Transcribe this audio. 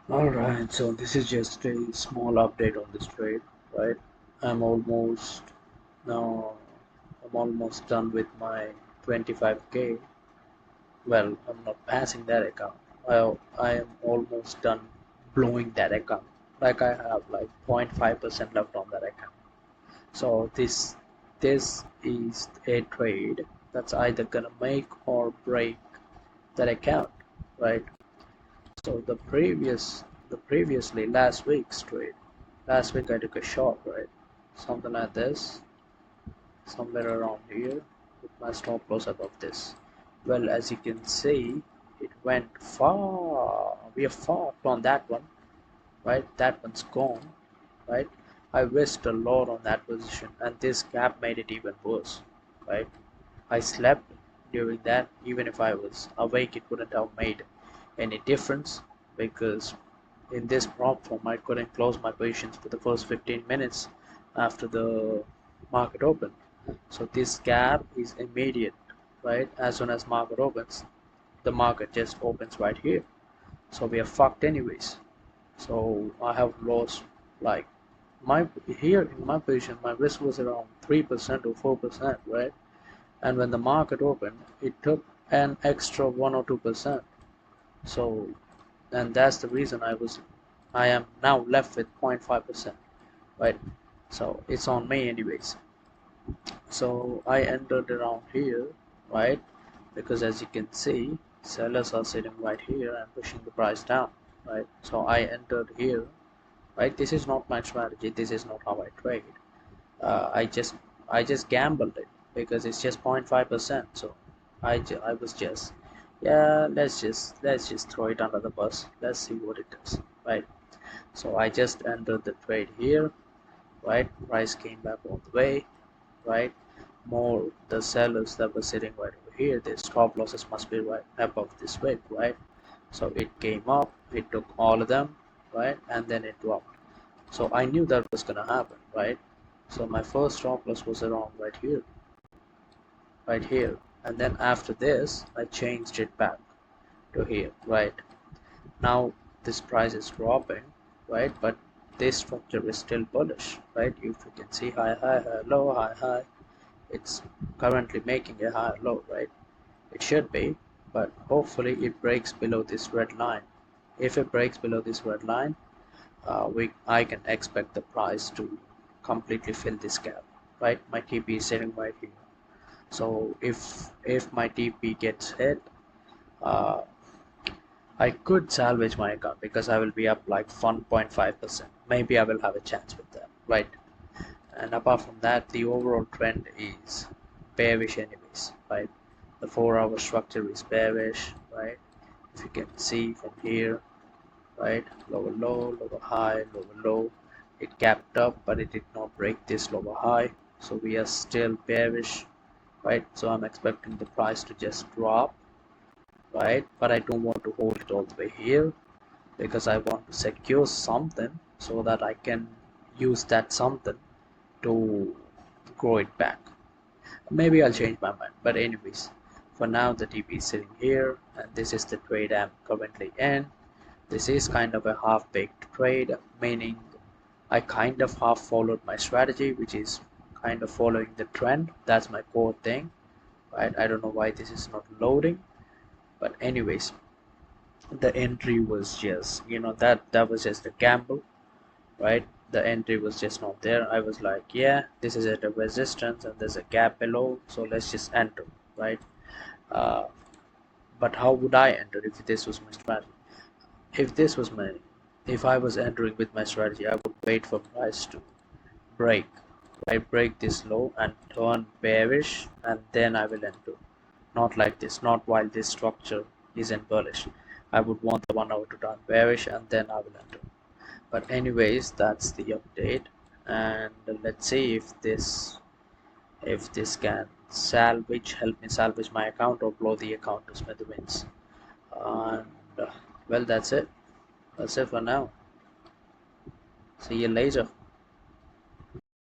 Alright, so this is just a small update on this trade, right? I'm almost now I'm almost done with my 25k. Well, I'm not passing that account. I am almost done blowing that account. Like I have like 0.5% left on that account. So this is a trade that's either gonna make or break that account, right? So the previously last week's trade. Last week I took a shot, right? Something like this, somewhere around here, with my stop loss above this. Well, as you can see, it went far. We are far on that one, right? That one's gone, right? I risked a lot on that position, and this gap made it even worse, right? I slept during that. Even if I was awake, it wouldn't have made any difference because in this prop form I couldn't close my positions for the first 15 minutes after the market opened. So this gap is immediate, right? As soon as market opens, the market just opens right here. So we are fucked anyways. So I have lost like my here in my position my risk was around 3% or 4%, right? And when the market opened, it took an extra 1 or 2%. So, and that's the reason I am now left with 0.5%, right? So it's on me anyways. So I entered around here, right? Because as you can see, sellers are sitting right here and pushing the price down, right? So I entered here, right? This is not my strategy. This is not how I trade. uh, I just I just gambled it because it's just 0.5%. So I was just, yeah, let's just throw it under the bus. Let's see what it does, right? So I just entered the trade here, right? Price came back all the way, right? More the sellers that were sitting right over here, their stop losses must be right above this wick, right? So it came up, it took all of them, right? And then it dropped. So I knew that was gonna happen, right? So my first stop loss was around right here, and then after this I changed it back to here, right? Now this price is dropping, right? But this structure is still bullish, right? If you can see high, high, high, low, high, high, it's currently making a higher low, right? It should be, but hopefully it breaks below this red line. If it breaks below this red line, I can expect the price to completely fill this gap, right? My TP is sitting right here. So if my TP gets hit, uh, I could salvage my account because I will be up like 1.5%. Maybe I will have a chance with that, right? And apart from that, the overall trend is bearish anyways, right? The 4 hour structure is bearish, right? If you can see from here, right? Lower low, lower high, lower low. It gapped up, but it did not break this lower high. So we are still bearish, right? So I'm expecting the price to just drop, right? But I don't want to hold it all the way here because I want to secure something so that I can use that something to grow it back. Maybe I'll change my mind, but anyways, for now the TP is sitting here and this is the trade I'm currently in. This is kind of a half-baked trade, meaning I kind of half followed my strategy, which is kind of following the trend. That's my core thing, right? I don't know why this is not loading, but anyways, the entry was just, that was just a gamble, right? The entry was just not there. I was like, yeah, this is at a resistance and there's a gap below, so let's just enter, right? Uh, but how would I enter if this was my strategy? If this was my, if I was entering with my strategy, I would wait for price to break, right? Break this low and turn bearish, and then I will enter. Not like this, not while this structure isn't bullish. I would want the 1 hour to turn bearish and then I will enter. But anyways, that's the update, and let's see if this can help me salvage my account or blow the account to smithereens. And well, that's it for now. See you later.